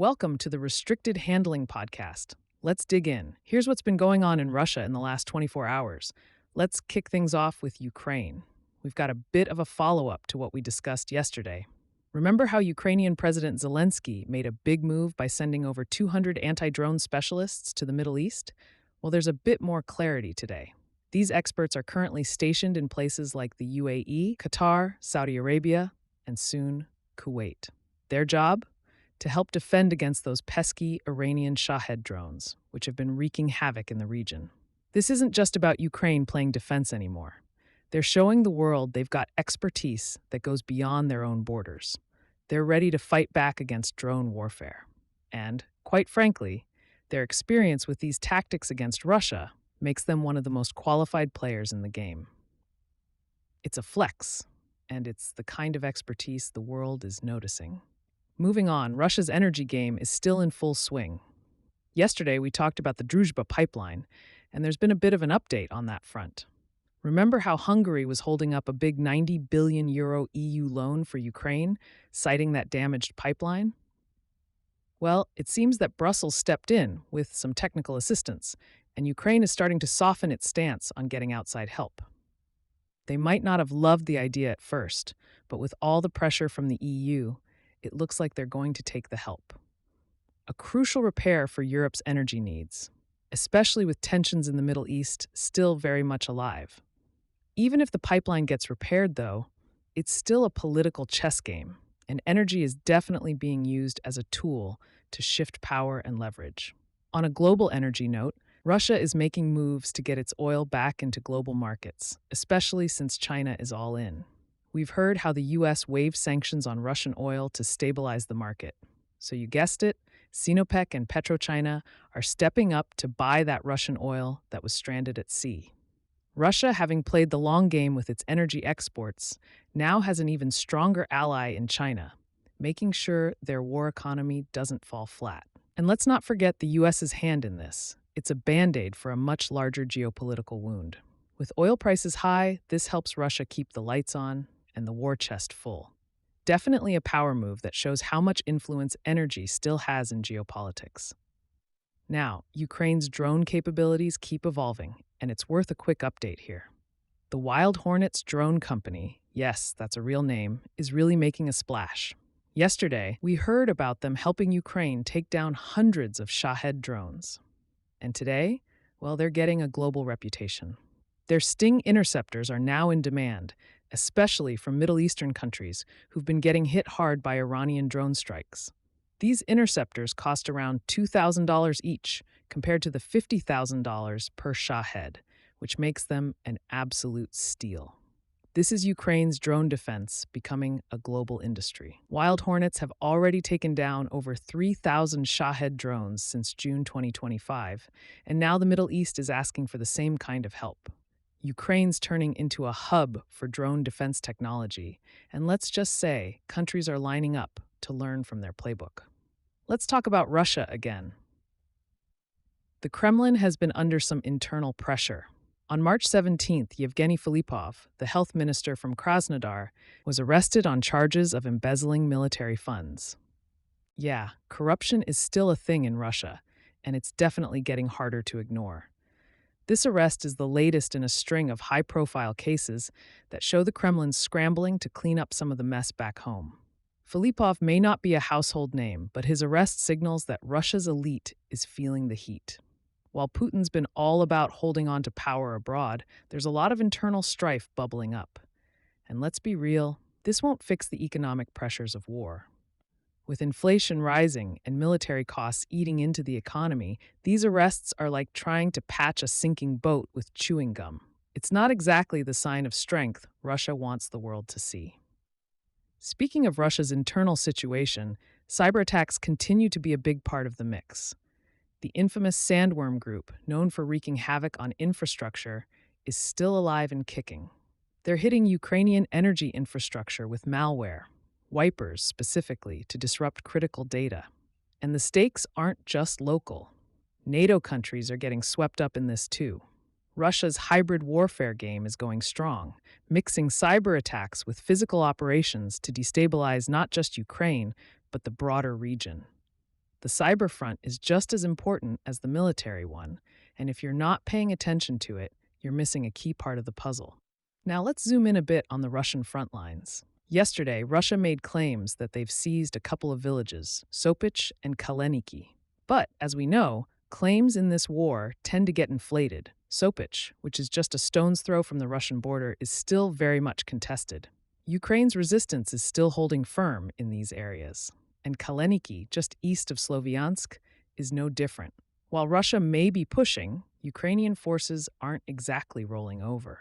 Welcome to the Restricted Handling Podcast. Let's dig in. Here's what's been going on in Russia in the last 24 hours. Let's kick things off with Ukraine. We've got a bit of a follow-up to what we discussed yesterday. Remember how Ukrainian President Zelensky made a big move by sending over 200 anti-drone specialists to the Middle East? Well, there's a bit more clarity today. These experts are currently stationed in places like the UAE, Qatar, Saudi Arabia, and soon Kuwait. Their job? To help defend against those pesky Iranian Shahed drones, which have been wreaking havoc in the region. This isn't just about Ukraine playing defense anymore. They're showing the world they've got expertise that goes beyond their own borders. They're ready to fight back against drone warfare. And, quite frankly, their experience with these tactics against Russia makes them one of the most qualified players in the game. It's a flex, and it's the kind of expertise the world is noticing. Moving on, Russia's energy game is still in full swing. Yesterday, we talked about the Druzhba pipeline, and there's been a bit of an update on that front. Remember how Hungary was holding up a big €90 billion EU loan for Ukraine, citing that damaged pipeline? Well, it seems that Brussels stepped in with some technical assistance, and Ukraine is starting to soften its stance on getting outside help. They might not have loved the idea at first, but with all the pressure from the EU, it looks like they're going to take the help. A crucial repair for Europe's energy needs, especially with tensions in the Middle East still very much alive. Even if the pipeline gets repaired, though, it's still a political chess game, and energy is definitely being used as a tool to shift power and leverage. On a global energy note, Russia is making moves to get its oil back into global markets, especially since China is all in. We've heard how the U.S. waived sanctions on Russian oil to stabilize the market. So you guessed it, Sinopec and PetroChina are stepping up to buy that Russian oil that was stranded at sea. Russia, having played the long game with its energy exports, now has an even stronger ally in China, making sure their war economy doesn't fall flat. And let's not forget the U.S.'s hand in this. It's a band-aid for a much larger geopolitical wound. With oil prices high, this helps Russia keep the lights on and the war chest full. Definitely a power move that shows how much influence energy still has in geopolitics. Now, Ukraine's drone capabilities keep evolving, and it's worth a quick update here. The Wild Hornets Drone Company, yes, that's a real name, is really making a splash. Yesterday, we heard about them helping Ukraine take down hundreds of Shahed drones. And today, well, they're getting a global reputation. Their Sting interceptors are now in demand, especially from Middle Eastern countries who've been getting hit hard by Iranian drone strikes. These interceptors cost around $2,000 each, compared to the $50,000 per Shahed, which makes them an absolute steal. This is Ukraine's drone defense becoming a global industry. Wild Hornets have already taken down over 3,000 Shahed drones since June 2025, and now the Middle East is asking for the same kind of help. Ukraine's turning into a hub for drone defense technology, and let's just say countries are lining up to learn from their playbook. Let's talk about Russia again. The Kremlin has been under some internal pressure. On March 17th, Yevgeny Filippov, the health minister from Krasnodar, was arrested on charges of embezzling military funds. Yeah, corruption is still a thing in Russia, and it's definitely getting harder to ignore. This arrest is the latest in a string of high-profile cases that show the Kremlin scrambling to clean up some of the mess back home. Filippov may not be a household name, but his arrest signals that Russia's elite is feeling the heat. While Putin's been all about holding on to power abroad, there's a lot of internal strife bubbling up. And let's be real, this won't fix the economic pressures of war. With inflation rising and military costs eating into the economy, these arrests are like trying to patch a sinking boat with chewing gum. It's not exactly the sign of strength Russia wants the world to see. Speaking of Russia's internal situation, cyber attacks continue to be a big part of the mix. The infamous Sandworm group, known for wreaking havoc on infrastructure, is still alive and kicking. They're hitting Ukrainian energy infrastructure with malware, wipers specifically, to disrupt critical data. And the stakes aren't just local. NATO countries are getting swept up in this too. Russia's hybrid warfare game is going strong, mixing cyber attacks with physical operations to destabilize not just Ukraine, but the broader region. The cyber front is just as important as the military one, and if you're not paying attention to it, you're missing a key part of the puzzle. Now let's zoom in a bit on the Russian front lines. Yesterday, Russia made claims that they've seized a couple of villages, Sopich and Kaleniki. But, as we know, claims in this war tend to get inflated. Sopich, which is just a stone's throw from the Russian border, is still very much contested. Ukraine's resistance is still holding firm in these areas, and Kaleniki, just east of Sloviansk, is no different. While Russia may be pushing, Ukrainian forces aren't exactly rolling over.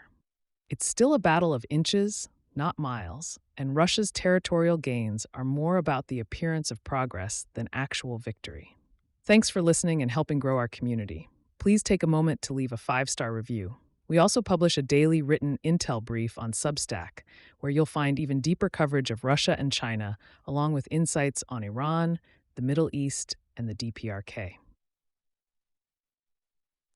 It's still a battle of inches, not miles, and Russia's territorial gains are more about the appearance of progress than actual victory. Thanks for listening and helping grow our community. Please take a moment to leave a 5-star review. We also publish a daily written intel brief on Substack, where you'll find even deeper coverage of Russia and China, along with insights on Iran, the Middle East, and the DPRK.